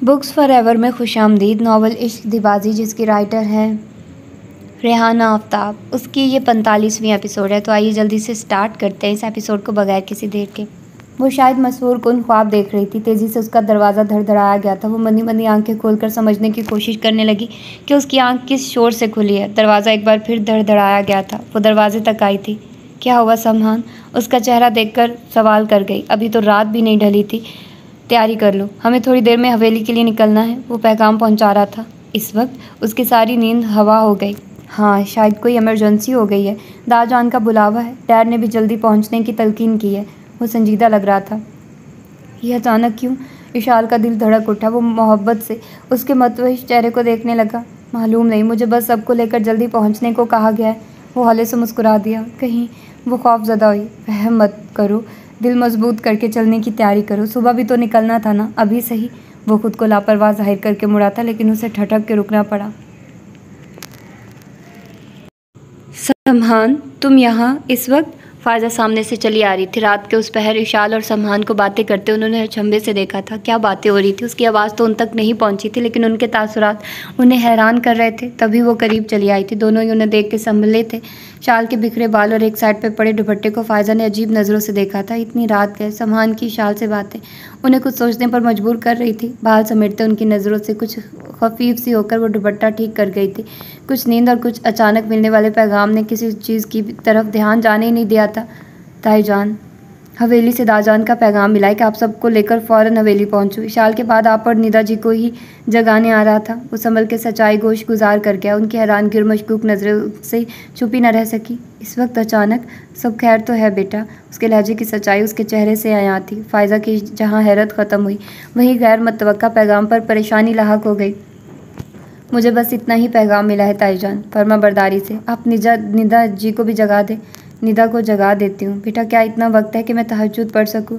Books forever में खुशामदीद। Novel इश्क दीवाज़ी जिसकी राइटर हैं रेहाना आफ्ताब, उसकी ये 45वीं एपिसोड है। तो आइए जल्दी से स्टार्ट करते हैं इस एपिसोड को बगैर किसी देर के। वो शायद मसरूर कुन ख्वाब देख रही थी। तेज़ी से उसका दरवाज़ा धड़धड़ाया गया था। वो मंदी मंदी आंखें खोलकर समझने की कोशिश करने लगी कि उसकी आंख किस शोर से खुली है। दरवाज़ा एक बार फिर धड़धड़ाया गया था। वो दरवाजे तक आई थी। क्या हुआ समहान? उसका चेहरा देखकर सवाल कर गई। अभी तो रात भी नहीं ढली थी। तैयारी कर लो, हमें थोड़ी देर में हवेली के लिए निकलना है, वो पैगाम पहुंचा रहा था। इस वक्त उसकी सारी नींद हवा हो गई। हाँ, शायद कोई इमरजेंसी हो गई है। दाजान का बुलावा है। डैड ने भी जल्दी पहुंचने की तलकीन की है। वो संजीदा लग रहा था। यह अचानक क्यों? विशाल का दिल धड़क उठा। वो मोहब्बत से उसके मतवहिश चेहरे को देखने लगा। मालूम नहीं, मुझे बस सबको लेकर जल्दी पहुंचने को कहा गया है। वो हौले से मुस्कुरा दिया। कहीं वो खौफजदा हुई। वहम मत करो, दिल मजबूत करके चलने की तैयारी करो। सुबह भी तो निकलना था ना, अभी सही। वो खुद को लापरवाह जाहिर करके मुड़ा था, लेकिन उसे ठठक के रुकना पड़ा। समहान, तुम यहाँ इस वक्त? फायजा सामने से चली आ रही थी। रात के उस पहर विशाल और समहान को बातें करते उन्होंने अचंभे से देखा था। क्या बातें हो रही थी? उसकी आवाज़ तो उन तक नहीं पहुंची थी, लेकिन उनके तासुरात उन्हें हैरान कर रहे थे। तभी वो करीब चली आई थी। दोनों ही उन्हें देख के संभले थे। शाल के बिखरे बाल और एक साइड पर पड़े दुपट्टे को फायजा ने अजीब नज़रों से देखा था। इतनी रात गए। समहान की शाल से बातें उन्हें कुछ सोचने पर मजबूर कर रही थी। बाल समेटते उनकी नज़रों से कुछ खफीफ सी होकर वो दुपट्टा ठीक कर गई थी। कुछ नींद और कुछ अचानक मिलने वाले पैगाम ने किसी चीज़ की तरफ ध्यान जाने ही नहीं दिया था। ताईजान, हवेली से दाजान का पैगाम मिला है कि आप सबको लेकर फ़ौरन हवेली पहुंचो। विशाल के बाद आप और निदा जी को ही जगाने आ रहा था। वो संभल के सच्चाई गोश गुजार कर गया। उनकी हैरानगी और मशकूक नज़रों से छुपी न रह सकी। इस वक्त अचानक? सब खैर तो है बेटा? उसके लहजे की सच्चाई उसके चेहरे से आया थी। फायजा की जहाँ हैरत ख़त्म हुई, वहीं गैर मुतवक्का पैगाम पर परेशानी लाहक हो गई। मुझे बस इतना ही पैगाम मिला है ताईजान, फर्मा बरदारी से। आप निदा जी को भी जगा दें। निदा को जगा देती हूँ। बेटा, क्या इतना वक्त है कि मैं तहज्जुद पढ़ सकूँ?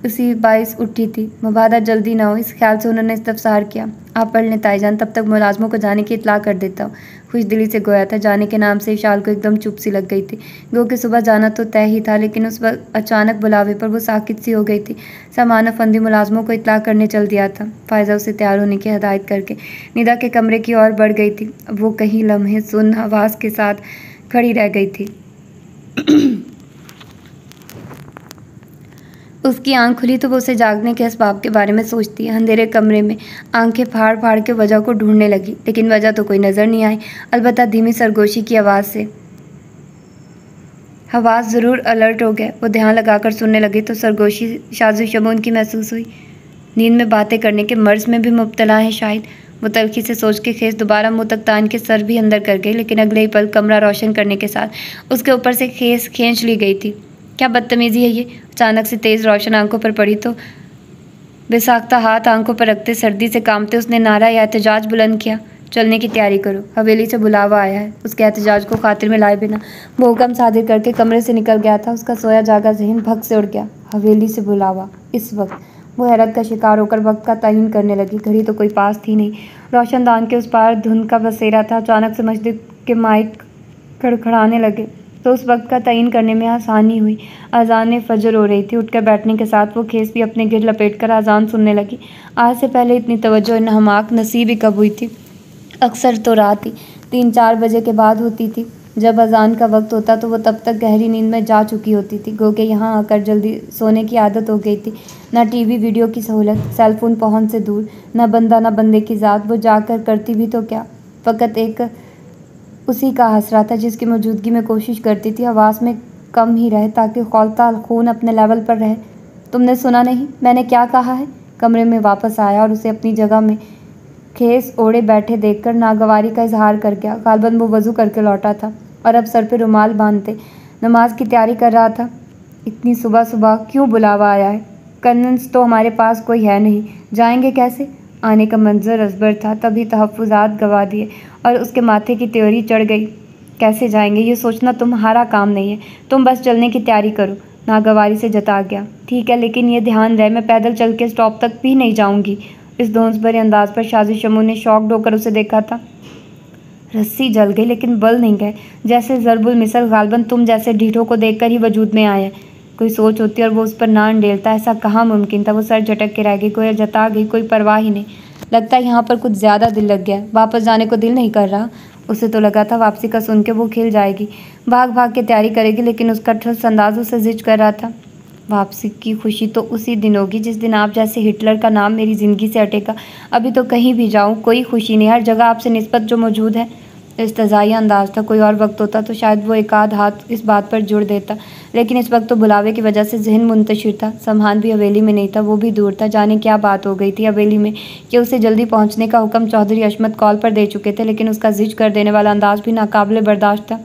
उसी बाइस उठी थी। मबादा जल्दी ना हो, इस ख्याल से उन्होंने इस्तफसार किया। आप पढ़ लें ताईजान, तब तक मुलाजमों को जाने की इतला कर देता हूँ। खुश दिली से गोया था। जाने के नाम से विशाल को एकदम चुप सी लग गई थी। गो कि सुबह जाना तो तय ही था, लेकिन उस वक्त अचानक बुलावे पर वो साकित सी हो गई थी। सामान अफंदी मुलाजमों को इतला करने चल दिया था। फायजा उसे तैयार होने की हदायत करके निदा के कमरे की ओर बढ़ गई थी। वो कहीं लम्हे सुन्न आवाज़ के साथ खड़ी रह गई थी। उसकी आंख खुली तो वो उसे जागने के असबाब के बारे में सोचती। अंधेरे कमरे में आंखें फाड़ फाड़ के वजह को ढूंढने लगी, लेकिन वजह तो कोई नज़र नहीं आई। अलबत्ता धीमी सरगोशी की आवाज़ से हवास ज़रूर अलर्ट हो गए। वो ध्यान लगाकर सुनने लगी तो सरगोशी शाज़ो-शमून की महसूस हुई। नींद में बातें करने के मर्ज में भी मुब्तला है शायद। वो तल्खी से सोच के खेस दोबारा मुँह तक तान के सर भी अंदर कर गई, लेकिन अगले ही पल कमरा रोशन करने के साथ उसके ऊपर से खेस खींच ली गई थी। क्या बदतमीज़ी है ये? अचानक से तेज़ रोशन आंखों पर पड़ी तो बेसाख्ता हाथ आंखों पर रखते सर्दी से कांपते उसने नारा या एहतजाज बुलंद किया। चलने की तैयारी करो, हवेली से बुलावा आया है। उसके एहतजाज को खातिर में लाए बिना वो हुक्म सादिर करके कमरे से निकल गया था। उसका सोया जागा जहन भग से उड़ गया। हवेली से बुलावा? इस वक्त? वो हैरत का शिकार होकर वक्त का तयन करने लगी। घड़ी तो कोई पास थी नहीं। रोशनदान के उस पार धुंध का बसेरा था। अचानक से मस्जिद के माइक खड़खड़ाने लगे तो उस वक्त का तयन करने में आसानी हुई। अजान फजर हो रही थी। उठकर बैठने के साथ वो खेस भी अपने गिर लपेटकर अजान सुनने लगी। आज से पहले इतनी तवज्जो इन हमाक नसीब ही कब हुई थी। अक्सर तो रात ही 3-4 बजे के बाद होती थी। जब अजान का वक्त होता तो वो तब तक गहरी नींद में जा चुकी होती थी। गो के यहाँ आकर जल्दी सोने की आदत हो गई थी। ना टीवी वीडियो की सहूलत, सेलफोन पहुँच से दूर, ना बंदा ना बंदे की ज़ात। वो जाकर करती भी तो क्या, फ़कत एक उसी का हसरा था जिसकी मौजूदगी में कोशिश करती थी हवास में कम ही रहे, ताकि खौलता खून अपने लेवल पर रहे। तुमने सुना नहीं मैंने क्या कहा है? कमरे में वापस आया और उसे अपनी जगह में खेस ओढ़े बैठे देखकर नागवारी का इजहार कर गया। गालबन वो वज़ू करके लौटा था और अब सर पे रुमाल बांधते नमाज की तैयारी कर रहा था। इतनी सुबह सुबह क्यों बुलावा आया है? कन्वेंस तो हमारे पास कोई है नहीं, जाएंगे कैसे? आने का मंजर अजबर था, तभी तहफ़्फ़ुज़ात गवा दिए और उसके माथे की त्योरी चढ़ गई। कैसे जाएंगे ये सोचना तुम्हारा काम नहीं है, तुम बस चलने की तैयारी करो। नागवारी से जता गया। ठीक है, लेकिन ये ध्यान रहे मैं पैदल चल के स्टॉप तक भी नहीं जाऊंगी। इस धौंस भरे अंदाज पर शाज़ो-शमून ने शॉक्ड होकर उसे देखा था। रस्सी जल गई लेकिन बल नहीं गए। जैसे ज़रबुल मिसल गालबन तुम जैसे ढीठों को देखकर ही वजूद में आए। कोई सोच होती और वो उस पर ना अंडेलता, ऐसा कहाँ मुमकिन था। वो सर झटक के रह गई। कोई जता गई, कोई परवाह ही नहीं। लगता है यहाँ पर कुछ ज़्यादा दिल लग गया, वापस जाने को दिल नहीं कर रहा। उसे तो लगा था वापसी का सुन के वो खिल जाएगी, भाग भाग के तैयारी करेगी, लेकिन उसका ठुस अंदाज उसे जिज कर रहा था। वापसी की खुशी तो उसी दिन होगी जिस दिन आप जैसे हिटलर का नाम मेरी ज़िंदगी से हटेगा। अभी तो कहीं भी जाऊँ कोई खुशी नहीं, हर जगह आपसे निस्बत जो मौजूद है। इस्तज़ाइया अंदाज था। कोई और वक्त होता तो शायद वो एक आध हाथ इस बात पर जुड़ देता, लेकिन इस वक्त तो बुलावे की वजह से जहन मुंतशिर था। सम्मान भी हवेली में नहीं था, वो भी दूर था। जाने क्या बात हो गई थी हवेली में कि उसे जल्दी पहुंचने का हुक्म चौधरी अशमत कॉल पर दे चुके थे, लेकिन उसका जिज कर देने वाला अंदाज भी नाकाबिले बर्दाश्त था।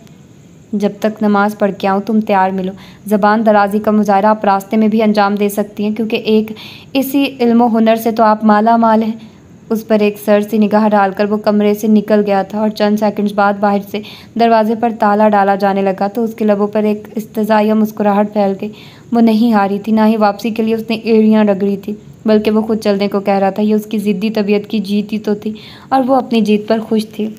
जब तक नमाज पढ़ के आऊँ तुम तैयार मिलो। ज़बान दराजी का मुजाहरा आप रास्ते में भी अंजाम दे सकती हैं, क्योंकि एक इसी इल्म हुनर से तो आप माला माल हैं। उस पर एक सर सी निगाह डालकर वो कमरे से निकल गया था और चंद सेकंड्स बाद बाहर से दरवाजे पर ताला डाला जाने लगा तो उसके लबों पर एक इस्तज़ाइया मुस्कुराहट फैल गई। वो नहीं हारी थी, ना ही वापसी के लिए उसने एड़ियाँ रगड़ी थी, बल्कि वो खुद चलने को कह रहा था। ये उसकी ज़िद्दी तबीयत की जीत ही तो थी और वो अपनी जीत पर खुश थी।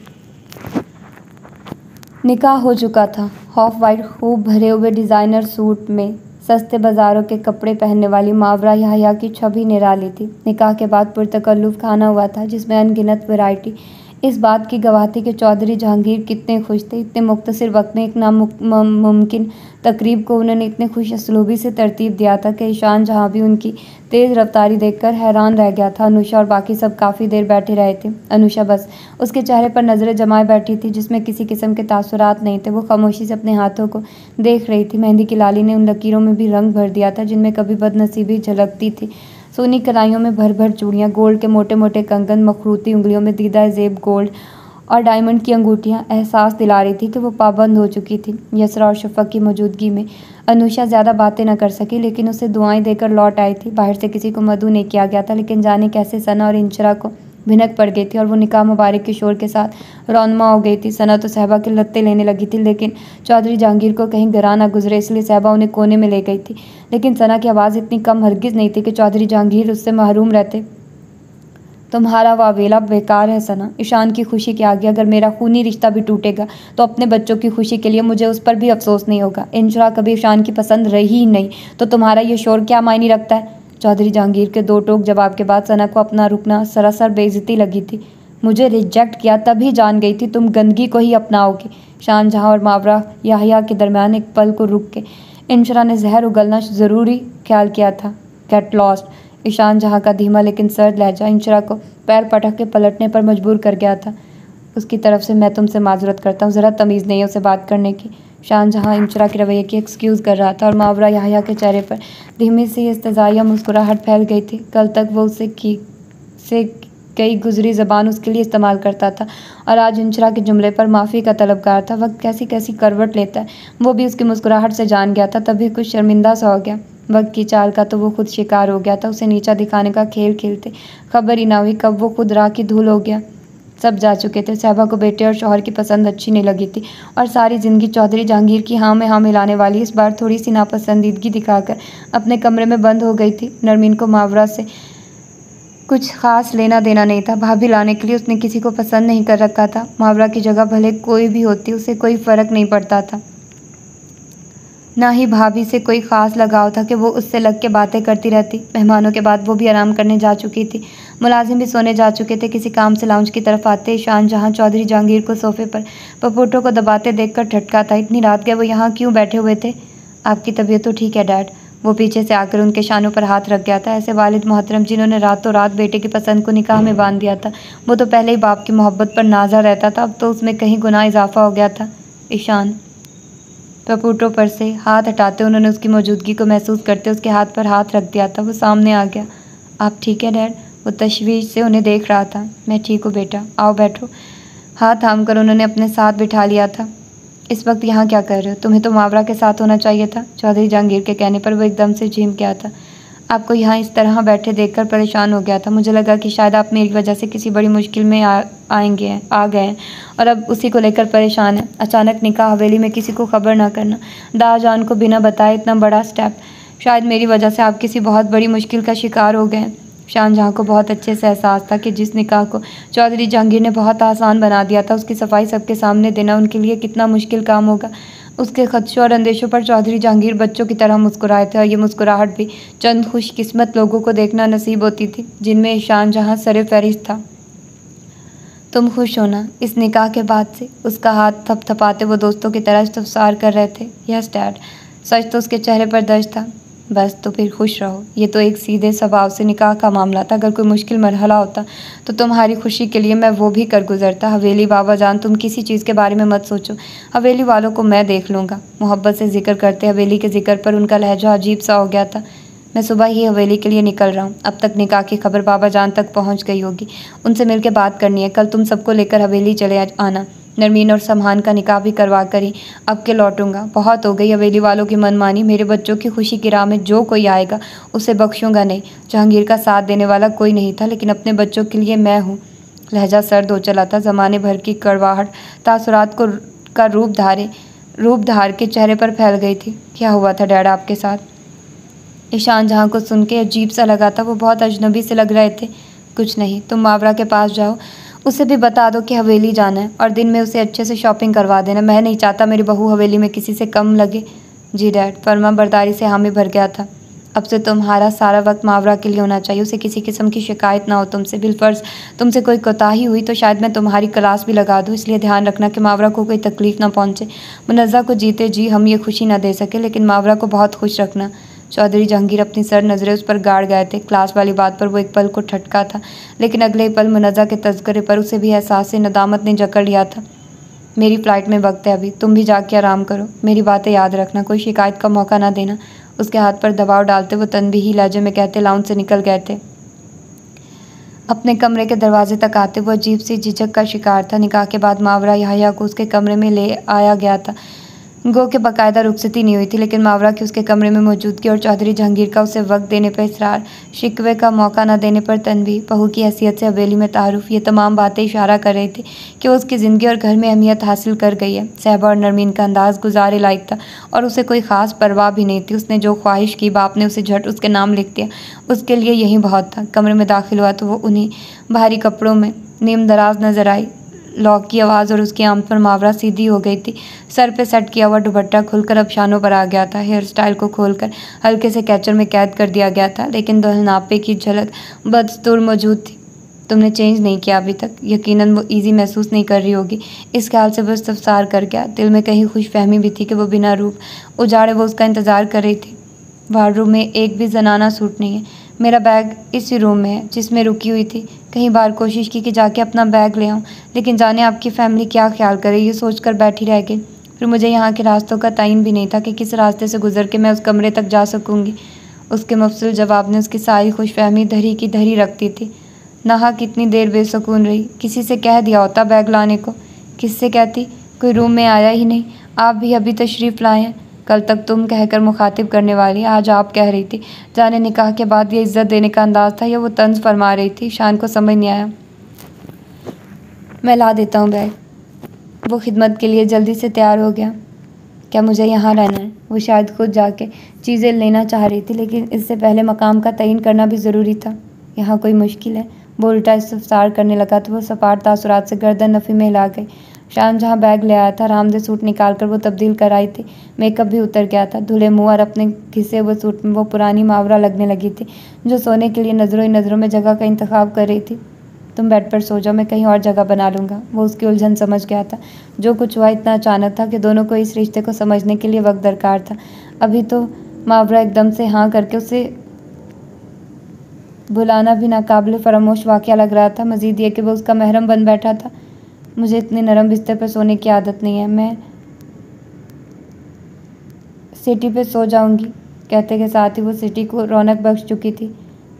निकाह हो चुका था। ऑफ वाइट खूब भरे हुए डिज़ाइनर सूट में सस्ते बाज़ारों के कपड़े पहनने वाली मावरा याह्या की छवि निराली थी। निकाह के बाद पुरतकल्लुफ़ खाना हुआ था जिसमें अनगिनत वैरायटी इस बात की गवाह थी कि चौधरी जहांगीर कितने खुश थे। इतने मुख्तसर वक्त में एक नामुमकिन तकरीब को उन्होंने इतने खुश असलूबी से तरतीब दिया था कि ईशान जहाँ भी उनकी तेज़ रफ्तारी देखकर हैरान रह गया था। अनुषा और बाकी सब काफ़ी देर बैठे रहे थे। अनुषा बस उसके चेहरे पर नज़रें जमाए बैठी थी, जिसमें किसी किस्म के तासुरात नहीं थे। वो खामोशी से अपने हाथों को देख रही थी। मेहंदी की लाली ने उन लकीरों में भी रंग भर दिया था जिनमें कभी बदनसीबी झलकती थी। सोनी कलाइयों में भर भर चूड़ियाँ, गोल्ड के मोटे मोटे कंगन, मखरूती उंगलियों में दीदा ज़ेब गोल्ड और डायमंड की अंगूठियाँ एहसास दिला रही थी कि वो पाबंद हो चुकी थी। यसरा और शफ़क़ की मौजूदगी में अनुषा ज़्यादा बातें न कर सकी, लेकिन उसे दुआएं देकर लौट आई थी। बाहर से किसी को मदऊ नहीं किया गया था, लेकिन जाने कैसे सना और इंशरा को भिनक पड़ गई थी और वो निकाह मुबारक के शोर के साथ रौनमा हो गई थी। सना तो सहबा के लत्ते लेने लगी थी, लेकिन चौधरी जहांगीर को कहीं गरा ना गुजरे, इसलिए सहबा उन्हें कोने में ले गई थी। लेकिन सना की आवाज़ इतनी कम हरगिज़ नहीं थी कि चौधरी जहांगीर उससे महरूम रहते। तुम्हारा वावेला बेकार है सना। ईशान की खुशी के आगे अगर मेरा खूनी रिश्ता भी टूटेगा तो अपने बच्चों की खुशी के लिए मुझे उस पर भी अफसोस नहीं होगा। इंशरा कभी ईशान की पसंद रही ही नहीं, तो तुम्हारा ये शोर क्या मायने रखता है? चौधरी जहांगीर के दो टोक जवाब के बाद सना को अपना रुकना सरासर बेइज्जती लगी थी। मुझे रिजेक्ट किया तभी जान गई थी तुम गंदगी को ही अपनाओगे। शाहजहां और मावरा याह्या के दरमियान एक पल को रुक के इंशरा ने जहर उगलना ज़रूरी ख्याल किया था। Get lost. ईशान जहाँ का धीमा लेकिन सर्द लहजा इंशरा को पैर पटक के पलटने पर मजबूर कर गया था। उसकी तरफ से मैं तुमसे माजरत करता हूँ, ज़रा तमीज़ नहीं है उसे बात करने की। शाहजहां इंशरा के रवैये की एक्सक्यूज़ कर रहा था और मावरा याह्या के चेहरे पर धीमी सी इस्तज़ाइया मुस्कुराहट फैल गई थी। कल तक वो उससे कई गुजरी ज़बान उसके लिए इस्तेमाल करता था और आज इंशरा के जुमले पर माफ़ी का तलबगार था। वक्त कैसी कैसी करवट लेता है, वो भी उसकी मुस्कुराहट से जान गया था। तभी कुछ शर्मिंदा सा हो गया। वक्त की चाल का तो वो खुद शिकार हो गया था। उसे नीचा दिखाने का खेल खेलते खबर ही ना हुई कब वो खुद राह की धूल हो गया। सब जा चुके थे। सहबा को बेटे और शौहर की पसंद अच्छी नहीं लगी थी और सारी ज़िंदगी चौधरी जहांगीर की हाँ में हाँ मिलाने वाली इस बार थोड़ी सी नापसंदीदगी दिखाकर अपने कमरे में बंद हो गई थी। नरमीन को मावरा से कुछ ख़ास लेना देना नहीं था। भाभी लाने के लिए उसने किसी को पसंद नहीं कर रखा था। मावरा की जगह भले कोई भी होती, उसे कोई फ़र्क नहीं पड़ता था। ना ही भाभी से कोई ख़ास लगाव था कि वो उससे लग के बातें करती रहती। मेहमानों के बाद वो भी आराम करने जा चुकी थी। मुलाजिम भी सोने जा चुके थे। किसी काम से लाउंज की तरफ आते शाहजहां चौधरी जहांगीर को सोफे पर पपोटो को दबाते देखकर ठटका था। इतनी रात के वो यहाँ क्यों बैठे हुए थे? आपकी तबीयत तो ठीक है डैड? वो पीछे से आकर उनके शानों पर हाथ रख गया था। ऐसे वालिद मोहतरम जिन्होंने रातों रात बेटे की पसंद को निकाह में बांध दिया था, वो तो पहले ही बाप की मोहब्बत पर नाज़ा रहता था, अब तो उसमें कहीं गुनाह इजाफा हो गया था। ईशान पपूटो पर से हाथ हटाते उन्होंने उसकी मौजूदगी को महसूस करते उसके हाथ पर हाथ रख दिया था। वो सामने आ गया। आप ठीक है डैड? वो तशवीश से उन्हें देख रहा था। मैं ठीक हूँ बेटा, आओ बैठो। हाथ थाम कर उन्होंने अपने साथ बिठा लिया था। इस वक्त यहाँ क्या कर रहे हो? तुम्हें तो मावरा के साथ होना चाहिए था। चौधरी जहांगीर के कहने पर वो एकदम से झिम गया था। आपको यहाँ इस तरह बैठे देखकर परेशान हो गया था। मुझे लगा कि शायद आप मेरी वजह से किसी बड़ी मुश्किल में आ गए हैं और अब उसी को लेकर परेशान हैं। अचानक निकाह, हवेली में किसी को खबर ना करना, दाजान को बिना बताए इतना बड़ा स्टेप। शायद मेरी वजह से आप किसी बहुत बड़ी मुश्किल का शिकार हो गए हैं। शाहजहां को बहुत अच्छे से एहसास था कि जिस निकाह को चौधरी जहांगीर ने बहुत आसान बना दिया था, उसकी सफाई सबके सामने देना उनके लिए कितना मुश्किल काम होगा। उसके खदशों और अंदेशों पर चौधरी जहांगीर बच्चों की तरह मुस्कुराए थे और ये मुस्कुराहट भी चंद खुशकिस्मत लोगों को देखना नसीब होती थी, जिनमें ईशान जहां सरे फहरिस्त था। तुम खुश हो ना? इस निकाह के बाद से? उसका हाथ थपथपाते वो दोस्तों की तरह इस्तफसार कर रहे थे। Yes dad. सच तो उसके चेहरे पर दर्ज था। बस तो फिर खुश रहो। ये तो एक सीधे स्वभाव से निकाह का मामला था। अगर कोई मुश्किल मरहला होता तो तुम्हारी खुशी के लिए मैं वो भी कर गुजरता। हवेली बाबा जान, तुम किसी चीज़ के बारे में मत सोचो। हवेली वालों को मैं देख लूँगा। मोहब्बत से जिक्र करते हवेली के जिक्र पर उनका लहजा अजीब सा हो गया था। मैं सुबह ही हवेली के लिए निकल रहा हूँ। अब तक निकाह की खबर बाबा जान तक पहुँच गई होगी। उनसे मिलकर बात करनी है। कल तुम सबको लेकर हवेली चले आना। नरमीन और समहान का निकाह भी करवा कर ही अब के लौटूंगा। बहुत हो गई हवेली वालों की मनमानी। मेरे बच्चों की खुशी की राह में जो कोई आएगा उसे बख्शूंगा नहीं। जहांगीर का साथ देने वाला कोई नहीं था, लेकिन अपने बच्चों के लिए मैं हूँ। लहजा सर्द हो चला था। ज़माने भर की कड़वाहट तासुरात का रूप धार के चेहरे पर फैल गई थी। क्या हुआ था डैड आपके साथ? ईशान जहाँ को सुन के अजीब सा लगा था। वो बहुत अजनबी से लग रहे थे। कुछ नहीं, तुम मावरा के पास जाओ, उसे भी बता दो कि हवेली जाना है और दिन में उसे अच्छे से शॉपिंग करवा देना। मैं नहीं चाहता मेरी बहू हवेली में किसी से कम लगे। जी डैड। फरमा बरदारी से हामी भर गया था। अब से तुम्हारा सारा वक्त मावरा के लिए होना चाहिए। उसे किसी किस्म की शिकायत ना हो तुमसे। बिलफर्ज तुमसे कोई कोताही हुई तो शायद मैं तुम्हारी क्लास भी लगा दूँ। इसलिए ध्यान रखना कि मावरा को कोई तकलीफ ना पहुँचे। मुनज़्ज़ा को जीते जी हम ये खुशी ना दे सके, लेकिन मावरा को बहुत खुश रखना। चौधरी जहांगीर अपनी सर नज़रें उस पर गाड़ गए थे। क्लास वाली बात पर वो एक पल को ठटका था, लेकिन अगले पल मुनज़्ज़ा के तज़किरे पर उसे भी एहसास से नदामत ने जकड़ लिया था। मेरी फ़्लाइट में वक्त है अभी, तुम भी जाके आराम करो। मेरी बातें याद रखना, कोई शिकायत का मौका ना देना। उसके हाथ पर दबाव डालते वो तनबीही लहजे में कहते लाउंज से निकल गए थे। अपने कमरे के दरवाजे तक आते वो अजीब सी झिझक का शिकार था। निकाह के बाद मावरा याहिया को उसके कमरे में ले आया गया था। गो के बाकायदा रुखसती नहीं हुई थी, लेकिन मावरा की उसके कमरे में मौजूदगी और चौधरी जहांगीर का उसे वक्त देने पर इसरार, शिकवे का मौका न देने पर तनबीह, बहू की हैसियत से हवेली में तारुफ, ये तमाम बातें इशारा कर रही थी कि वो उसकी ज़िंदगी और घर में अहमियत हासिल कर गई है। सहबा और नरमीन का अंदाज़ गुजारे लायक था और उसे कोई ख़ास परवाह भी नहीं थी। उसने जो ख्वाहिश की बाप ने उसे झट उसके नाम लिख दिया। उसके लिए यही बहुत था। कमरे में दाखिल हुआ तो वो उन्हीं भारी कपड़ों में नीम दराज नजर आई। लॉक की आवाज़ और उसकी आंख पर मावरा सीधी हो गई थी। सर पे सेट किया हुआ दुपट्टा खुलकर अब शानों पर आ गया था। हेयर स्टाइल को खोलकर हल्के से कैचर में कैद कर दिया गया था, लेकिन दुल्हनापे की झलक बदस्तूर मौजूद थी। तुमने चेंज नहीं किया अभी तक। यकीनन वो इजी महसूस नहीं कर रही होगी। इस ख्याल से वो इस्तफसार कर गया। दिल में कहीं खुशफहमी भी थी कि वो बिना रूप उजाड़े वो उसका इंतज़ार कर रही थी। वार्डरूम में एक भी जनाना सूट नहीं है। मेरा बैग इसी रूम में है जिसमें रुकी हुई थी। कई बार कोशिश की कि जाके अपना बैग ले आऊँ, लेकिन जाने आपकी फैमिली क्या ख्याल करे, ये सोचकर बैठी रह गई। फिर मुझे यहाँ के रास्तों का तयन भी नहीं था कि किस रास्ते से गुजर के मैं उस कमरे तक जा सकूँगी। उसके मफसूल जवाब ने उसकी सारी खुशफहमी धरी की धरी रखती थी। नहा कितनी देर बेसुकून रही। किसी से कह दिया होता बैग लाने को। किससे कहती? कोई रूम में आया ही नहीं। आप भी अभी तशरीफ़ लाए हैं। कल तक तुम कहकर मुखातिब करने वाली, आज आप कह रही थी। जाने निकाह के बाद ये इज्जत देने का अंदाज़ था या वो तंज फरमा रही थी? शान को समझ नहीं आया। मैं ला देता हूँ बैग। वो खिदमत के लिए जल्दी से तैयार हो गया। क्या मुझे यहाँ रहना है? वो शायद खुद जाके चीज़ें लेना चाह रही थी, लेकिन इससे पहले मकाम का तयन करना भी ज़रूरी था। यहाँ कोई मुश्किल है? वो उल्टा इस्तफसार करने लगा तो वो सपाट तासुरात से गर्दन नफ़ी में हिला गई। शान जहाँ बैग ले आया था, आरामदेह सूट निकाल कर वो तब्दील कराई थी। मेकअप भी उतर गया था। धुले मुँह और अपने घिसे हुए सूट में वो पुरानी मावरा लगने लगी थी, जो सोने के लिए नज़रों ही नज़रों में जगह का इंतखाब कर रही थी। तुम बेड पर सो जाओ, मैं कहीं और जगह बना लूँगा। वो उसकी उलझन समझ गया था। जो कुछ हुआ इतना अचानक था कि दोनों को इस रिश्ते को समझने के लिए वक्त दरकार था। अभी तो मावरा एकदम से हाँ करके उसे बुलाना भी नाकाबिल फरामोश वाक़या लग रहा था। मज़ीद ये कि वो उसका महरम बन बैठा था। मुझे इतने नरम बिस्तर पर सोने की आदत नहीं है, मैं सीटी पे सो जाऊंगी। कहते के साथ ही वो सीटी को रौनक बख्श चुकी थी।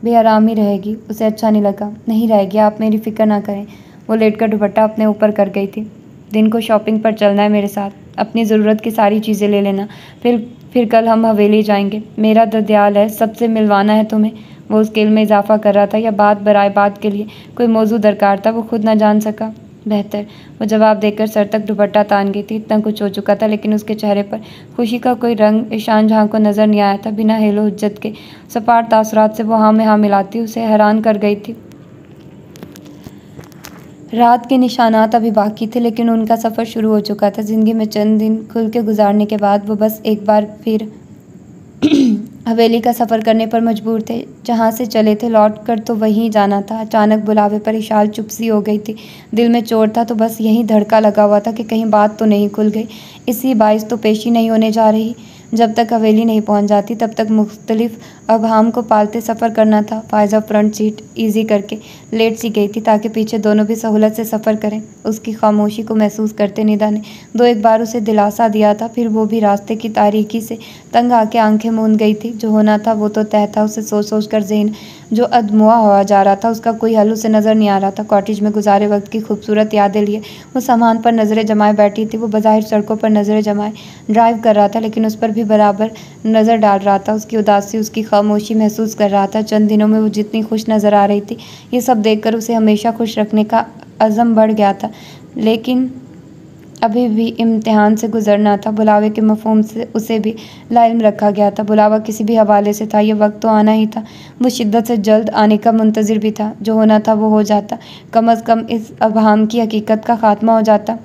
बेआराम ही रहेगी। उसे अच्छा नहीं लगा। नहीं रहेगी, आप मेरी फ़िक्र ना करें। वो लेटकर दुपट्टा अपने ऊपर कर गई थी। दिन को शॉपिंग पर चलना है मेरे साथ। अपनी ज़रूरत की सारी चीज़ें ले लेना। फिर कल हम हवेली जाएंगे। मेरा दर्दयाल है, सबसे मिलवाना है तुम्हें। वो उसके इल्म में इजाफा कर रहा था या बात बराए बात के लिए कोई मौजू दरकार था, वो खुद ना जान सका। बेहतर। वो जवाब देकर सर तक दुपट्टा तान गई थी। इतना कुछ हो चुका था, लेकिन उसके चेहरे पर खुशी का कोई रंग ईशान जहाँ को नज़र नहीं आया था। बिना हेलो हुज्जत के सपाट तासुरात से वो हाँ में हाँ मिलाती उसे हैरान कर गई थी। रात के निशानात अभी बाकी थे, लेकिन उनका सफ़र शुरू हो चुका था। ज़िंदगी में चंद दिन खुल के गुजारने के बाद वो बस एक बार फिर हवेली का सफ़र करने पर मजबूर थे। जहाँ से चले थे लौट कर तो वहीं जाना था। अचानक बुलावे पर इशाल चुप सी हो गई थी। दिल में चोट था तो बस यहीं धड़का लगा हुआ था कि कहीं बात तो नहीं खुल गई। इसी बाइस तो पेशी नहीं होने जा रही। जब तक हवेली नहीं पहुंच जाती तब तक मुख्तलिफ अबहाम को पालते सफ़र करना था। फ़ायज़ा फ्रंट सीट ईजी करके लेट सी गई थी ताकि पीछे दोनों भी सहूलत से सफ़र करें। उसकी खामोशी को महसूस करते निदा ने दो एक बार उसे दिलासा दिया था, फिर वो भी रास्ते की तारीकी से तंग आके आंखें मूंद गई थी। जो होना था वो तो तय था। उसे सोच सोच कर ज़हन जो अधमुआ हुआ जा रहा था, उसका कोई हल उसे नज़र नहीं आ रहा था। कॉटेज में गुजारे वक्त की खूबसूरत यादें लिए वो सामान पर नज़रें जमाए बैठी थी। वो बज़ाहिर सड़कों पर नज़रें जमाए ड्राइव कर रहा था, लेकिन उस पर भी बराबर नज़र डाल रहा था। उसकी उदासी, उसकी खामोशी महसूस कर रहा था। चंद दिनों में वो जितनी खुश नज़र आ रही थी, ये सब देखकर उसे हमेशा खुश रखने का अज़म बढ़ गया था। लेकिन अभी भी इम्तिहान से गुजरना था। बुलावे के मफ़हूम से उसे भी लाइल्म रखा गया था। बुलावा किसी भी हवाले से था, यह वक्त तो आना ही था। वो शिद्दत से जल्द आने का मुंतज़िर भी था। जो होना था वो हो जाता। कम अज़ कम इस अबहाम की हकीकत का ख़ात्मा हो जाता।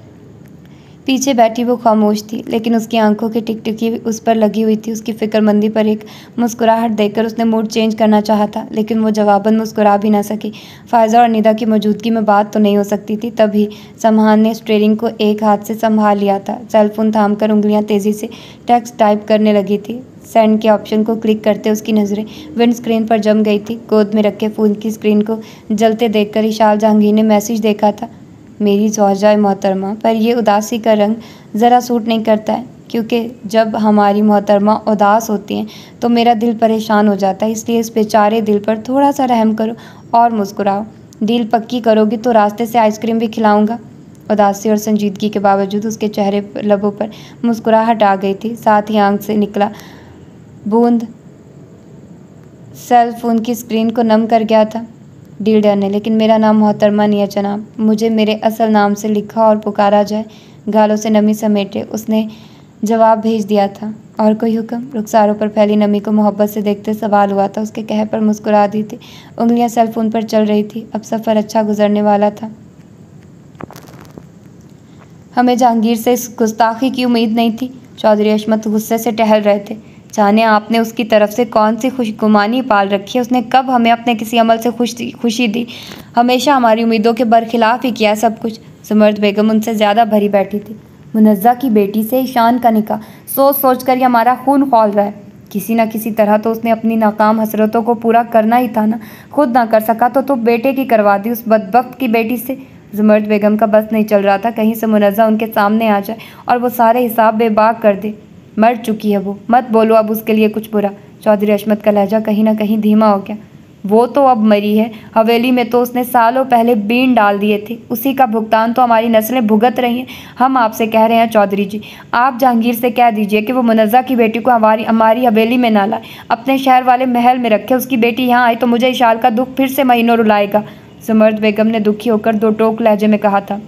पीछे बैठी वो खामोश थी, लेकिन उसकी आंखों की टिकटिकी उस पर लगी हुई थी। उसकी फ़िक्रमंदी पर एक मुस्कुराहट देखकर उसने मूड चेंज करना चाहा था, लेकिन वो जवाबन मुस्कुरा भी ना सकी। फ़ायज़ा और निदा की मौजूदगी में बात तो नहीं हो सकती थी। तभी समहान ने स्टीयरिंग को एक हाथ से संभाल लिया था। सेलफोन थाम कर उंगलियाँ तेज़ी से टेक्स्ट टाइप करने लगी थी। सेंड के ऑप्शन को क्लिक करते उसकी नज़रें विंड स्क्रीन पर जम गई थी। गोद में रखे फ़ोन की स्क्रीन को जलते देखकर इशाल जहांगीर ने मैसेज देखा था, मेरी ज़ौजा मोहतरमा पर यह उदासी का रंग ज़रा सूट नहीं करता है, क्योंकि जब हमारी मोहतरमा उदास होती हैं तो मेरा दिल परेशान हो जाता है। इसलिए इस बेचारे दिल पर थोड़ा सा रहम करो और मुस्कुराओ। डील पक्की करोगी तो रास्ते से आइसक्रीम भी खिलाऊंगा। उदासी और संजीदगी के बावजूद उसके चेहरे पर, लबों पर मुस्कुराहट आ गई थी। साथ ही आंख से निकला बूंद सेल फोन की स्क्रीन को नम कर गया था। डील डन है, लेकिन मेरा नाम मोहतरमा नहीं है जनाब। मुझे मेरे असल नाम से लिखा और पुकारा जाए। गालों से नमी समेटे उसने जवाब भेज दिया था। और कोई हुक्म? रुखसारों पर फैली नमी को मोहब्बत से देखते सवाल हुआ था। उसके कह पर मुस्कुरा दी थी। उंगलियां सेल फोन पर चल रही थी। अब सफ़र अच्छा गुजरने वाला था। हमें जहांगीर से इस गुस्ताखी की उम्मीद नहीं थी। चौधरी अशमत गुस्से से टहल रहे थे। जाने आपने उसकी तरफ से कौन सी खुशगुमानी पाल रखी है। उसने कब हमें अपने किसी अमल से खुशी दी? हमेशा हमारी उम्मीदों के बरखिलाफ ही किया सब कुछ। सुमर्द बेगम उनसे ज़्यादा भरी बैठी थी। मुनज़्ज़ा की बेटी से ईशान का निकाह, सोच सोच कर ही हमारा खून खौल रहा है। किसी न किसी तरह तो उसने अपनी नाकाम हसरतों को पूरा करना ही था ना। खुद ना कर सका तो बेटे की करवा दी, उस बदबख्त की बेटी से। जुमर्द बेगम का बस नहीं चल रहा था कहीं से मुनज़्ज़ा उनके सामने आ जाए और वो सारे हिसाब बेबाक कर दे। मर चुकी है वो, मत बोलो अब उसके लिए कुछ बुरा। चौधरी अशमत का लहजा कहीं ना कहीं धीमा हो गया। वो तो अब मरी है। हवेली में तो उसने सालों पहले बीन डाल दिए थे। उसी का भुगतान तो हमारी नस्लें भुगत रही हैं। हम आपसे कह रहे हैं चौधरी जी, आप जहांगीर से कह दीजिए कि वो मुनज़्ज़ा की बेटी को हमारी हवेली में ना लाए, अपने शहर वाले महल में रखे। उसकी बेटी यहाँ आई तो मुझे इशाल का दुख फिर से महीनों रुलाएगा। सुमर्द बेगम ने दुखी होकर दो टोक लहजे में कहा था।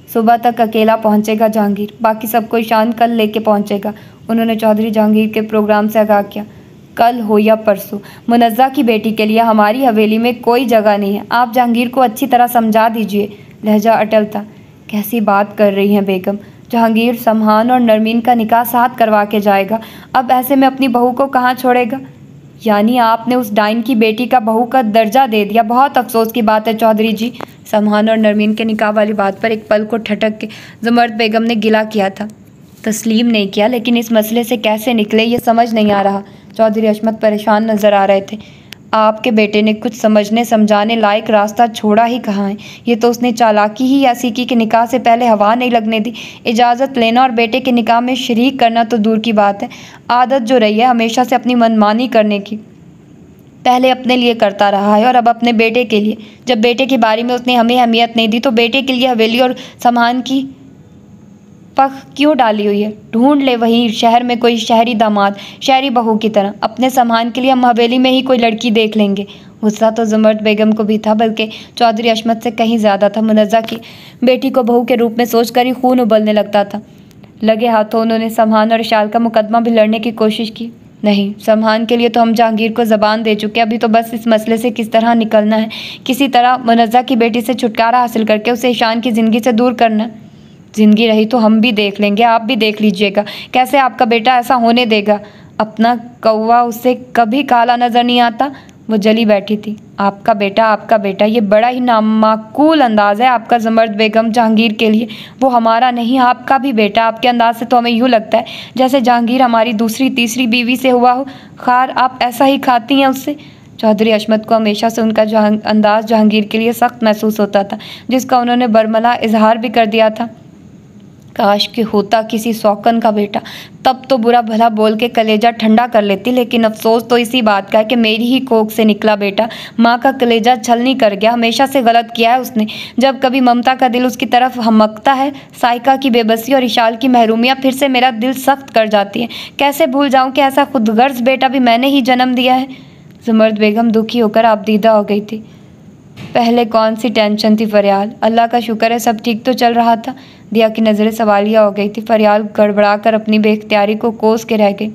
सुबह तक अकेला पहुंचेगा जहांगीर, बाकी सबको ईशान कल लेके पहुंचेगा। उन्होंने चौधरी जहांगीर के प्रोग्राम से आगाह किया। कल हो या परसों, मुनज़्ज़ा की बेटी के लिए हमारी हवेली में कोई जगह नहीं है। आप जहांगीर को अच्छी तरह समझा दीजिए। लहजा अटल था। कैसी बात कर रही हैं बेगम? जहांगीर समहान और नरमीन का निकाह साथ करवा के जाएगा। अब ऐसे में अपनी बहू को कहाँ छोड़ेगा? यानी आपने उस डाइन की बेटी का बहू का दर्जा दे दिया। बहुत अफसोस की बात है चौधरी जी। समहान और नरमीन के निकाह वाली बात पर एक पल को ठटक के जुमर्द बेगम ने गिला किया था। तस्लीम नहीं किया, लेकिन इस मसले से कैसे निकले ये समझ नहीं आ रहा। चौधरी अशमत परेशान नज़र आ रहे थे। आपके बेटे ने कुछ समझने समझाने लायक रास्ता छोड़ा ही कहाँ है। ये तो उसने चालाकी ही या सीकी के निकाह से पहले हवा नहीं लगने दी। इजाज़त लेना और बेटे के निकाह में शरीक करना तो दूर की बात है। आदत जो रही है हमेशा से अपनी मनमानी करने की, पहले अपने लिए करता रहा है और अब अपने बेटे के लिए। जब बेटे की बारी में उसने हमें अहमियत नहीं दी तो बेटे के लिए हवेली और सामान की पख क्यों डाली हुई है? ढूंढ ले वहीं शहर में कोई शहरी दामाद, शहरी बहू की तरह। अपने सामान के लिए हम हवेली में ही कोई लड़की देख लेंगे। गुस्सा तो जुमर्द बेगम को भी था, बल्कि चौधरी अशमत से कहीं ज़्यादा था। मुनज़्ज़ा की बेटी को बहू के रूप में सोचकर ही खून उबलने लगता था। लगे हाथों उन्होंने समहान और इशाल का मुकदमा भी लड़ने की कोशिश की। नहीं, सम्मान के लिए तो हम जहांगीर को ज़बान दे चुके, अभी तो बस इस मसले से किस तरह निकलना है, किसी तरह मुनज़्ज़ा की बेटी से छुटकारा हासिल करके उसे ईशान की ज़िंदगी से दूर करना है। ज़िंदगी रही तो हम भी देख लेंगे, आप भी देख लीजिएगा, कैसे आपका बेटा ऐसा होने देगा। अपना कौवा उसे कभी काला नज़र नहीं आता। वो जली बैठी थी। आपका बेटा, ये बड़ा ही नामाकूल अंदाज़ है आपका ज़मर्द बेगम जहांगीर के लिए। वो हमारा नहीं, आपका भी बेटा। आपके अंदाज़ से तो हमें यूँ लगता है जैसे जहांगीर हमारी दूसरी तीसरी बीवी से हुआ हो। खार आप ऐसा ही खाती हैं उससे। चौधरी अशमत को हमेशा से उनका अंदाज़ जहांगीर के लिए सख्त महसूस होता था, जिसका उन्होंने बरमला इजहार भी कर दिया था। काश कि होता किसी शौकन का बेटा, तब तो बुरा भला बोल के कलेजा ठंडा कर लेती, लेकिन अफसोस तो इसी बात का है कि मेरी ही कोख से निकला बेटा माँ का कलेजा छलनी कर गया। हमेशा से गलत किया है उसने। जब कभी ममता का दिल उसकी तरफ हमकता है, साइका की बेबसी और इशाल की महरूमियाँ फिर से मेरा दिल सख्त कर जाती है। कैसे भूल जाऊँ कि ऐसा खुदगर्ज बेटा भी मैंने ही जन्म दिया है। ज़मर्द बेगम दुखी होकर आबदीदा हो गई थी। पहले कौन सी टेंशन थी फरियाल, अल्लाह का शुक्र है सब ठीक तो चल रहा था। दिया की नज़रें सवालिया हो गई थी। फरियाल गड़बड़ा कर अपनी बेख्तियारी को कोस के रह गई।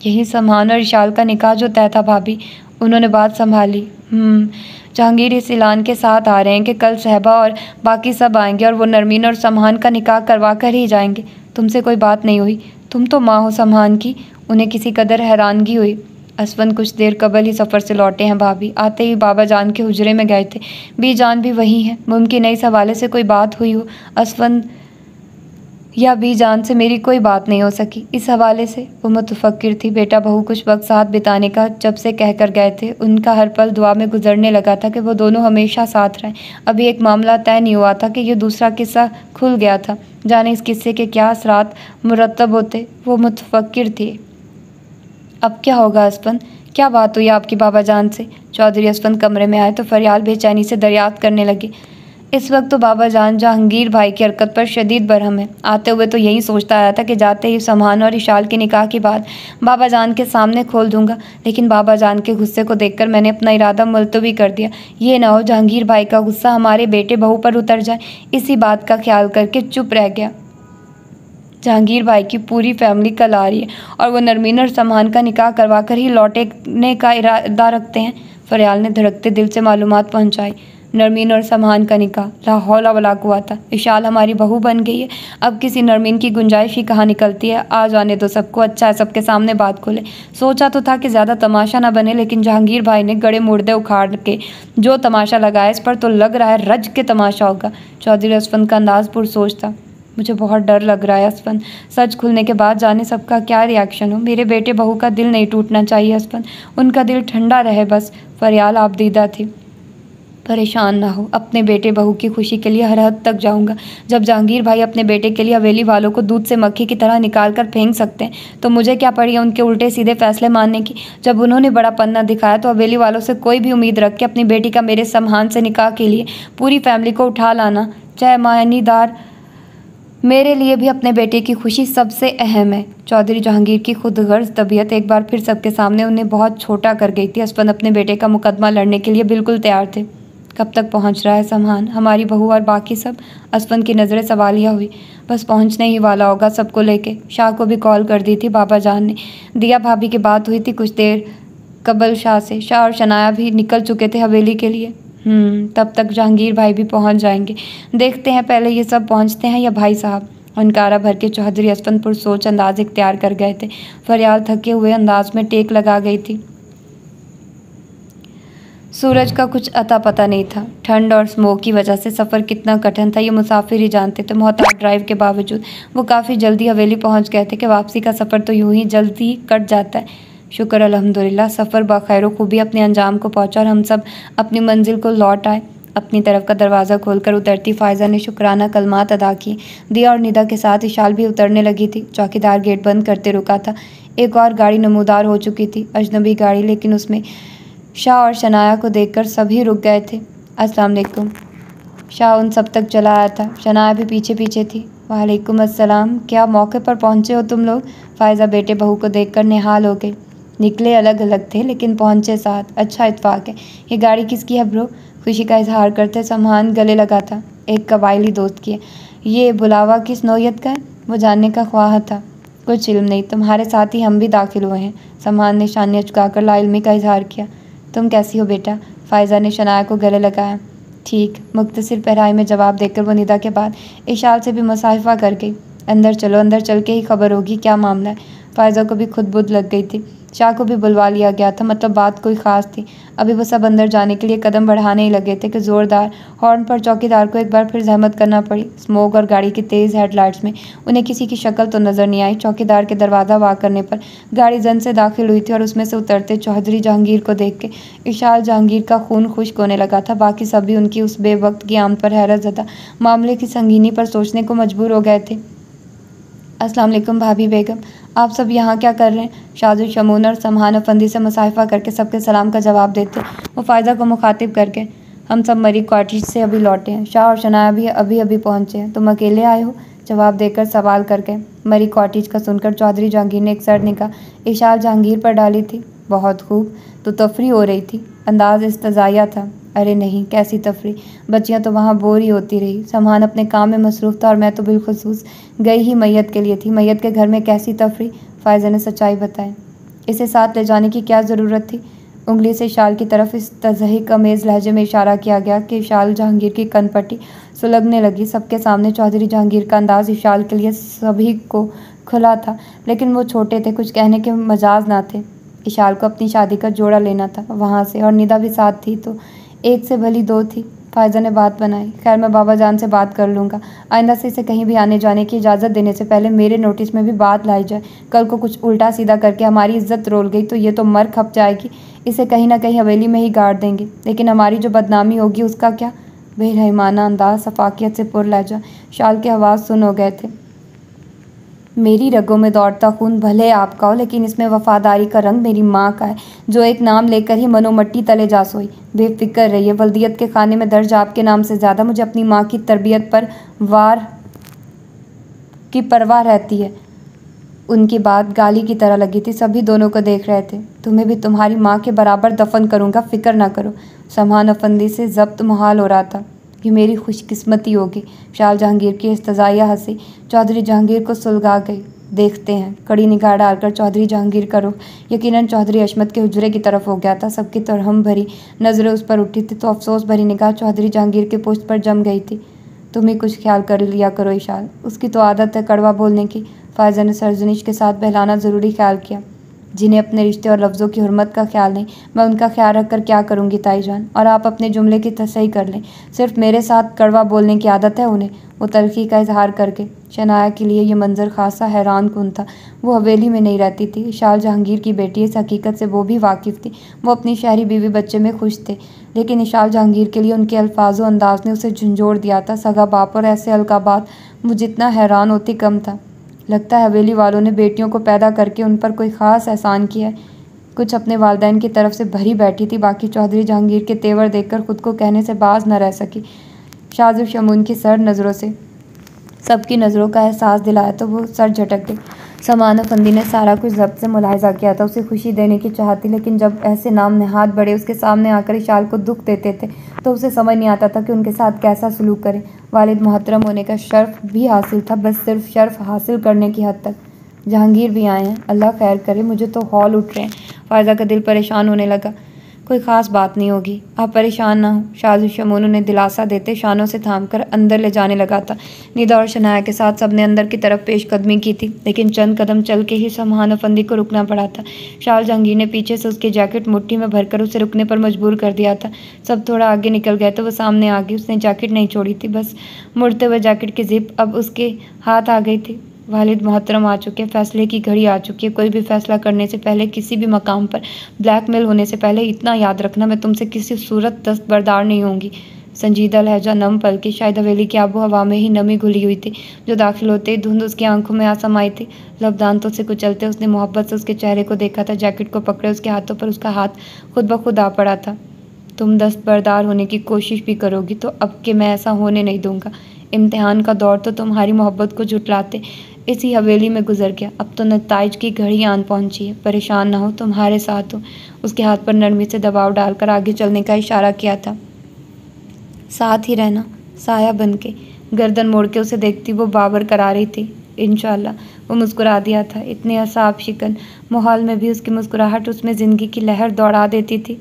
यही सम्मान और इशाल का निकाह जो तय था भाभी। उन्होंने बात संभाली। जहांगीर इस ऐलान के साथ आ रहे हैं कि कल सहबा और बाकी सब आएंगे और वो नरमीन और सम्मान का निकाह करवा कर ही जाएंगे। तुमसे कोई बात नहीं हुई? तुम तो माँ हो सम्मान की। उन्हें किसी कदर हैरानगी हुई। असफन कुछ देर कबल ही सफ़र से लौटे हैं भाभी। आते ही बाबा जान के हुजरे में गए थे। बी जान भी वही है। मुमकिन है इस हवाले से कोई बात हुई हो। असफन या बी जान से मेरी कोई बात नहीं हो सकी इस हवाले से। वो मुतफक्किर थी। बेटा बहू कुछ वक्त साथ बिताने का जब से कह कर गए थे, उनका हर पल दुआ में गुजरने लगा था कि वो दोनों हमेशा साथ रहें। अभी एक मामला तय नहीं हुआ था कि ये दूसरा किस्सा खुल गया था। जाने इस किस्से के क्या असरात मुरतब होते। वो मुतफक्किर थी। अब क्या होगा असफन? क्या बात हुई आपकी बाबा जान से? चौधरी असफन कमरे में आए तो फरियाल बेचैनी से दरियाफ्त करने लगी। इस वक्त तो बाबा जान जहांगीर भाई की हरकत पर शदीद बरहम है। आते हुए तो यही सोचता आया था कि जाते ही सम्मान और इशाल के निकाह की बात बाबा जान के सामने खोल दूंगा, लेकिन बाबा जान के गुस्से को देखकर मैंने अपना इरादा मुलतवी कर दिया। ये ना हो जहांगीर भाई का गुस्सा हमारे बेटे बहू पर उतर जाए। इसी बात का ख्याल करके चुप रह गया। जहांगीर भाई की पूरी फैमिली कल आ रही है और वो नरमीन और सम्मान का निकाह करवा कर ही लौटने का इरादा रखते हैं। फरियाल ने धड़कते दिल से मालूमात पहुंचाई। नरमीन और सम्मान का निकाह, ला हौला वला कुव्वता। इशाल हमारी बहू बन गई है। अब किसी नरमीन की गुंजाइश ही कहाँ निकलती है। आ जाने दो सबको, अच्छा है सबके सामने बात खोले। सोचा तो था कि ज़्यादा तमाशा ना बने, लेकिन जहांगीर भाई ने गड़े मुर्दे उखाड़ के जो तमाशा लगाया, इस पर तो लग रहा है रज के तमाशा होगा। चौधरी असफन का अंदाज पुरसोच था। मुझे बहुत डर लग रहा है असफन। सच खुलने के बाद जाने सबका क्या रिएक्शन हो। मेरे बेटे बहू का दिल नहीं टूटना चाहिए असफन, उनका दिल ठंडा रहे बस। फरियाल आबदीदा थी। परेशान ना हो, अपने बेटे बहू की खुशी के लिए हर हद तक जाऊंगा। जब जहांगीर भाई अपने बेटे के लिए हवेली वालों को दूध से मक्खी की तरह निकाल कर फेंक सकते हैं, तो मुझे क्या पड़ी है उनके उल्टे सीधे फैसले मानने की। जब उन्होंने बड़ा पन्ना दिखाया तो हवेली वालों से कोई भी उम्मीद रख के अपनी बेटी का मेरे सम्मान से निकाह के लिए पूरी फैमिली को उठा लाना, चाहे मायनीदार, मेरे लिए भी अपने बेटे की खुशी सबसे अहम है। चौधरी जहांगीर की खुदगर्ज तबीयत एक बार फिर सबके सामने उन्हें बहुत छोटा कर गई थी। असफन अपने बेटे का मुकदमा लड़ने के लिए बिल्कुल तैयार थे। कब तक पहुंच रहा है सम्मान, हमारी बहू और बाकी सब? असफन की नज़रें सवालिया हुई। बस पहुंचने ही वाला होगा सबको लेके। शाह को भी कॉल कर दी थी बाबा जान ने। दिया भाभी की बात हुई थी कुछ देर कबल शाह से। शाह और शनाया भी निकल चुके थे हवेली के लिए। तब तक जहांगीर भाई भी पहुंच जाएंगे। देखते हैं पहले ये सब पहुंचते हैं या भाई साहब। अनकारा भर के चौधरी असफन पुरसोच अंदाज इख्तियार कर गए थे। फरियाल थके हुए अंदाज में टेक लगा गई थी। सूरज का कुछ अता पता नहीं था। ठंड और स्मोक की वजह से सफ़र कितना कठिन था ये मुसाफिर ही जानते थे। मोहताज ड्राइव के बावजूद वो काफ़ी जल्दी हवेली पहुंच गए थे कि वापसी का सफ़र तो यूं ही जल्दी कट जाता है। शुक्र अल्हम्दुलिल्लाह, सफ़र बखैर खूबी अपने अंजाम को पहुंचा और हम सब अपनी मंजिल को लौट आए। अपनी तरफ का दरवाज़ा खोलकर उतरती फ़ायज़ा ने शुक्राना कलमात अदा की। दिया और निदा के साथ इशाल भी उतरने लगी थी। चौकीदार गेट बंद करते रुका था। एक और गाड़ी नमूदार हो चुकी थी, अजनबी गाड़ी, लेकिन उसमें शाह और शनाया को देखकर सभी रुक गए थे। अस्सलाम वालेकुम। शाह उन सब तक चला आया था। शनाया भी पीछे पीछे थी। वालेकुम अस्सलाम। क्या मौके पर पहुँचे हो तुम लोग? फ़ायज़ा बेटे बहू को देखकर निहाल हो गई। निकले अलग अलग थे लेकिन पहुँचे साथ। अच्छा इत्तेफाक है। ये गाड़ी किसकी है ब्रो? खुशी का इजहार करते सम्मान गले लगा था। एक कबायली दोस्त की है। ये बुलावा किस नौयत का है? वो जानने का ख्वाह था। कुछ इल्म नहीं, तुम्हारे साथ ही हम भी दाखिल हुए हैं। सम्मान ने शानियाँ झुकाकर लाइल्मी का इजहार किया। तुम कैसी हो बेटा? फ़ायज़ा ने शनाया को गले लगाया। ठीक, मुख्तसर पहराई में जवाब देकर वो निदा के बाद इशाल से भी मुसाफा कर गई। अंदर चलो, अंदर चल के ही खबर होगी क्या मामला है। फ़ायज़ा को भी खुद बुध लग गई थी। शाह को भी बुलवा लिया गया था, मतलब बात कोई ख़ास थी। अभी वो सब अंदर जाने के लिए कदम बढ़ाने ही लगे थे कि ज़ोरदार हॉर्न पर चौकीदार को एक बार फिर जहमत करना पड़ी। स्मोक और गाड़ी की तेज़ हेडलाइट्स में उन्हें किसी की शक्ल तो नज़र नहीं आई। चौकीदार के दरवाज़ा वाक करने पर गाड़ी जन से दाखिल हुई थी और उसमें से उतरते चौधरी जहांगीर को देख के इशाल जहांगीर का खून खुश्क होने लगा था। बाकी सभी उनकी उस बेवक्त की आमद पर हैरत ज़दा मामले की संगीनी पर सोचने को मजबूर हो गए थे। अस्सलाम वालेकुम भाभी बेगम, आप सब यहाँ क्या कर रहे हैं? शाजु शमून और समहान अफंदी से मुसाफा करके सबके सलाम का जवाब देते वो फ़ायज़ा को मुखातिब करके, हम सब मरी कॉटेज से अभी लौटे हैं। शाह और शनाया भी अभी अभी पहुँचे हैं। तुम अकेले आए हो? जवाब देकर सवाल करके मरी कॉटेज का सुनकर चौधरी जहांगीर ने एक सर्द निगाह इशाल जहांगीर पर डाली थी। बहुत खूब, तो तफरी हो रही थी? अंदाज इस्तज़ाया था। अरे नहीं, कैसी तफरी, बच्चियां तो वहाँ बोर ही होती रही। सम्मान अपने काम में मसरूफ़ था और मैं तो बिलखुसूस गई ही मैयत के लिए थी। मैयत के घर में कैसी तफरी? फ़ायज़ा ने सच्चाई बताई। इसे साथ ले जाने की क्या ज़रूरत थी? उंगली से शाल की तरफ इस तज़हीक अमेज़ लहजे में इशारा किया गया कि शाल जहांगीर की कनपट्टी सुलगने लगी। सबके सामने चौधरी जहांगीर का अंदाज़ इशाल के लिए सभी को खुला था, लेकिन वो छोटे थे, कुछ कहने के मजाज ना थे। इशाल को अपनी शादी का जोड़ा लेना था वहाँ से, और निदा भी साथ थी तो एक से भली दो थी। फ़ायज़ा ने बात बनाई। खैर, मैं बाबा जान से बात कर लूँगा। आइंदा से इसे कहीं भी आने जाने की इजाज़त देने से पहले मेरे नोटिस में भी बात लाई जाए। कल को कुछ उल्टा सीधा करके हमारी इज्जत रोल गई तो ये तो मर खप जाएगी। इसे कहीं ना कहीं हवेली में ही गाड़ देंगे, लेकिन हमारी जो बदनामी होगी उसका क्या? बेरहमाना अंदाज, सफाकियत से पुर लहजा शाल के आवाज़ सुन हो गए थे। मेरी रगों में दौड़ता खून भले आपका हो, लेकिन इसमें वफादारी का रंग मेरी माँ का है, जो एक नाम लेकर ही मनोमट्टी तले जा सोई। बेफिक्र रहिए, वल्दियत के खाने में दर्ज आपके नाम से ज़्यादा मुझे अपनी माँ की तरबियत पर वार की परवाह रहती है। उनकी बात गाली की तरह लगी थी। सभी दोनों को देख रहे थे। तुम्हें भी तुम्हारी माँ के बराबर दफन करूँगा, फिक्र ना करो। सम्मान अफंदी से ज़ब्त मुहाल हो रहा था। ये मेरी खुशकिस्मती होगी। शाल जहांगीर की इस्तज़ाइया हंसी चौधरी जहांगीर को सुलगा गई। देखते हैं। कड़ी निगाह डालकर चौधरी जहांगीर का रुख यकीनन चौधरी अशमत के हुजरे की तरफ हो गया था। सबकी तरहम भरी नज़रें उस पर उठी थी तो अफसोस भरी निगाह चौधरी जहांगीर के पुष्ट पर जम गई थी। तुम ही कुछ ख्याल कर लिया करो इशाल, उसकी तो आदत है कड़वा बोलने की। फ़ायज़ा ने सरजनिश के साथ बहलाना ज़रूरी ख्याल किया। जिन्हें अपने रिश्ते और लफ्ज़ों की हुर्मत का ख्याल नहीं, मैं उनका ख्याल रख कर क्या करूँगी ताईजान। और आप अपने जुमले की तसही कर लें, सिर्फ मेरे साथ कड़वा बोलने की आदत है उन्हें। वो तलखी का इजहार करके शनाया के लिए ये मंजर खासा हैरान कुन था। वो हवेली में नहीं रहती थी, शाल जहांगीर की बेटी, इस हकीकत से वो भी वाकिफ़ थी। वो अपनी शहरी बीवी बच्चे में खुश थे, लेकिन इशाल जहांगीर के लिए उनके अल्फाजो अंदाज ने उसे झंझोड़ दिया था। सगा बाप और ऐसे अलकाबात, वो जितना हैरान होती कम था। लगता है हवेली वालों ने बेटियों को पैदा करके उन पर कोई ख़ास एहसान किया है। कुछ अपने वालिदैन की तरफ से भरी बैठी थी। बाकी चौधरी जहांगीर के तेवर देखकर खुद को कहने से बाज न रह सकी। शाज़ु शमून की सर्द नज़रों से सबकी नज़रों का एहसास दिलाया तो वो सर झटक गई। समान अफंदी ने सारा कुछ ज़ब्त से मुलाहिजा किया था। उसे खुशी देने की चाहती, लेकिन जब ऐसे नाम नहाद बड़े उसके सामने आकर इशाल को दुख देते थे तो उसे समझ नहीं आता था कि उनके साथ कैसा सलूक करें। वालिद मोहतरम होने का शर्फ भी हासिल था, बस सिर्फ शर्फ हासिल करने की हद तक। जहांगीर भी आए हैं, अल्लाह खैर करे, मुझे तो हौल उठ रहे हैं। फ़ायज़ा का दिल परेशान होने लगा। कोई ख़ास बात नहीं होगी, आप परेशान ना हो। शाज़ु शमून उन्हें दिलासा देते शानों से थामकर अंदर ले जाने लगा था। निदा और शनाया के साथ सबने अंदर की तरफ पेशकदमी की थी, लेकिन चंद कदम चल के ही सम्मान अफंदी को रुकना पड़ा था। शाल जहांगीर ने पीछे से उसकी जैकेट मुट्ठी में भरकर उसे रुकने पर मजबूर कर दिया था। सब थोड़ा आगे निकल गए तो वो सामने आ गई। उसने जैकेट नहीं छोड़ी थी, बस मुड़ते हुए जैकेट की जिप अब उसके हाथ आ गई थी। वालिद मोहतरम आ चुके, फ़ैसले की घड़ी आ चुकी है। कोई भी फ़ैसला करने से पहले, किसी भी मकाम पर ब्लैकमेल होने से पहले इतना याद रखना, मैं तुमसे किसी सूरत दस्तबरदार नहीं होंगी। संजीदा लहजा, नम पलकी, शायद हवेली की आबो हवा में ही नमी घुली हुई थी जो दाखिल होते ही धुंध उसकी आंखों में आ समाई थी। लब दांतों से कुचलते उसने मोहब्बत से उसके चेहरे को देखा था। जैकेट को पकड़े उसके हाथों पर उसका हाथ खुद ब खुद आ पड़ा था। तुम दस्तबरदार होने की कोशिश भी करोगी तो अब के मैं ऐसा होने नहीं दूंगा। इम्तिहान का दौर तो तुम्हारी मोहब्बत को जुटलाते इसी हवेली में गुजर गया, अब तो नताइज की घड़ी आन पहुंची है। परेशान ना हो, तुम्हारे साथ हो। उसके हाथ पर नरमी से दबाव डालकर आगे चलने का इशारा किया था। साथ ही रहना, साया बन के। गर्दन मोड़ के उसे देखती वो बाबर करा रही थी। इंशाल्लाह। वो मुस्कुरा दिया था। इतने असाब शिकन माहौल में भी उसकी मुस्कुराहट उसमें ज़िंदगी की लहर दौड़ा देती थी।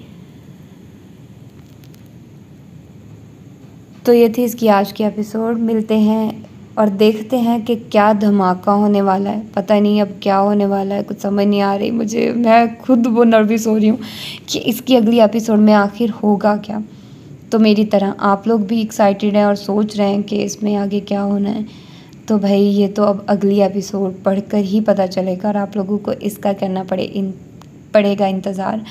तो ये थी इसकी आज की एपिसोड। मिलते हैं और देखते हैं कि क्या धमाका होने वाला है। पता नहीं अब क्या होने वाला है, कुछ समझ नहीं आ रही मुझे। मैं खुद वो नर्वस हो रही हूँ कि इसकी अगली एपिसोड में आखिर होगा क्या। तो मेरी तरह आप लोग भी एक्साइटेड हैं और सोच रहे हैं कि इसमें आगे क्या होना है। तो भाई ये तो अब अगली एपिसोड पढ़कर ही पता चलेगा और आप लोगों को इसका करना पड़ेगा इंतज़ार।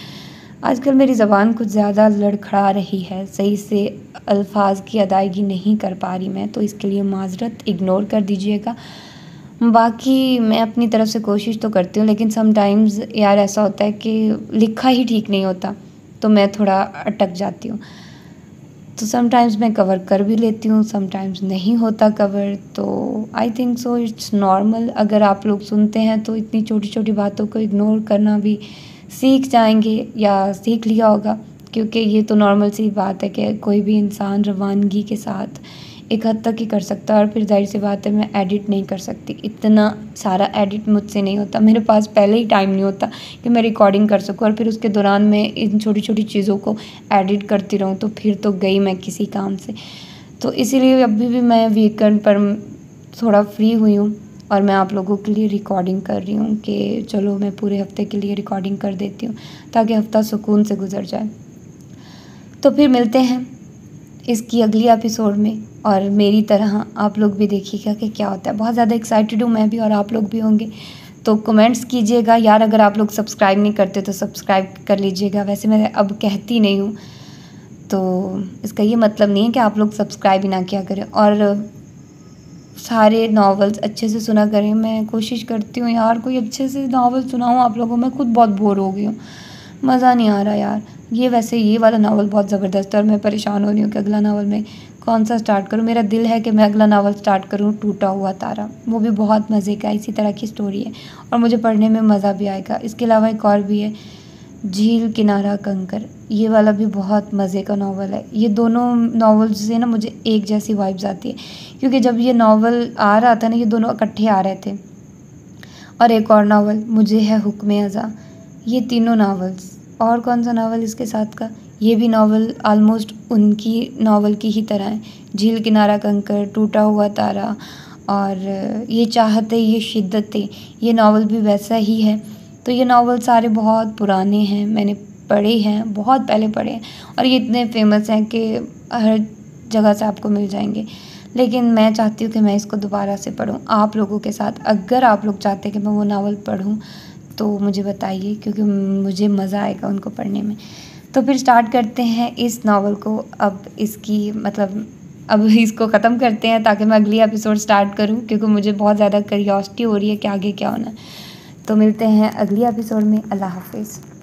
आजकल मेरी ज़बान कुछ ज़्यादा लड़खड़ा रही है, सही से अल्फाज की अदायगी नहीं कर पा रही मैं, तो इसके लिए माज़रत, इग्नोर कर दीजिएगा। बाकी मैं अपनी तरफ से कोशिश तो करती हूँ, लेकिन समटाइम्स यार ऐसा होता है कि लिखा ही ठीक नहीं होता तो मैं थोड़ा अटक जाती हूँ। तो समटाइम्स मैं कवर कर भी लेती हूँ, समटाइम्स नहीं होता कवर। तो I think so it's normal. अगर आप लोग सुनते हैं तो इतनी छोटी छोटी बातों को इग्नोर करना भी सीख जाएंगे या सीख लिया होगा, क्योंकि ये तो नॉर्मल सी बात है कि कोई भी इंसान रवानगी के साथ एक हद तक ही कर सकता है। और फिर जाहिर सी बात है मैं एडिट नहीं कर सकती, इतना सारा एडिट मुझसे नहीं होता, मेरे पास पहले ही टाइम नहीं होता कि मैं रिकॉर्डिंग कर सकूँ और फिर उसके दौरान मैं इन छोटी छोटी चीज़ों को एडिट करती रहूँ, तो फिर तो गई मैं किसी काम से। तो इसीलिए अभी भी मैं वीकेंड पर थोड़ा फ्री हुई हूँ और मैं आप लोगों के लिए रिकॉर्डिंग कर रही हूँ कि चलो मैं पूरे हफ्ते के लिए रिकॉर्डिंग कर देती हूँ ताकि हफ्ता सुकून से गुजर जाए। तो फिर मिलते हैं इसकी अगली एपिसोड में और मेरी तरह आप लोग भी देखिएगा कि क्या होता है। बहुत ज़्यादा एक्साइटेड हूँ मैं भी और आप लोग भी होंगे। तो कमेंट्स कीजिएगा यार, अगर आप लोग सब्सक्राइब नहीं करते तो सब्सक्राइब कर लीजिएगा। वैसे मैं अब कहती नहीं हूँ तो इसका ये मतलब नहीं है कि आप लोग सब्सक्राइब ही ना किया करें। और सारे नॉवेल्स अच्छे से सुना करें। मैं कोशिश करती हूँ यार कोई अच्छे से नॉवल सुनाऊँ आप लोगों को। मैं खुद बहुत बोर हो गई हूँ, मज़ा नहीं आ रहा यार। ये वाला नावल बहुत ज़बरदस्त है और मैं परेशान हो रही हूँ कि अगला नावल में कौन सा स्टार्ट करूँ। मेरा दिल है कि मैं अगला नावल स्टार्ट करूँ टूटा हुआ तारा। वो भी बहुत मज़े का इसी तरह की स्टोरी है और मुझे पढ़ने में मज़ा भी आएगा। इसके अलावा एक और भी है झील किनारा कंकर, ये वाला भी बहुत मज़े का नावल है। ये दोनों नावल्स से ना मुझे एक जैसी वाइब्स आती है, क्योंकि जब ये नावल आ रहा था ना ये दोनों इकट्ठे आ रहे थे। और एक और नावल मुझे है हुक्म अज़ा। ये तीनों नावल्स, और कौन सा नावल इसके साथ का, ये भी नावल ऑलमोस्ट उनकी नावल की ही तरह है। झील किनारा कंकर, टूटा हुआ तारा और ये चाहते ये शिद्दतें, ये नावल भी वैसा ही है। तो ये नावल सारे बहुत पुराने हैं, मैंने पढ़े हैं, बहुत पहले पढ़े हैं और ये इतने फेमस हैं कि हर जगह से आपको मिल जाएंगे। लेकिन मैं चाहती हूँ कि मैं इसको दोबारा से पढूँ आप लोगों के साथ। अगर आप लोग चाहते हैं कि मैं वो नावल पढूँ तो मुझे बताइए, क्योंकि मुझे मज़ा आएगा उनको पढ़ने में। तो फिर स्टार्ट करते हैं इस नावल को। अब इसको ख़त्म करते हैं ताकि मैं अगली एपिसोड स्टार्ट करूं, क्योंकि मुझे बहुत ज़्यादा क्यूरियोसिटी हो रही है कि आगे क्या होना है। तो मिलते हैं अगली एपिसोड में। अल्लाह हाफिज़।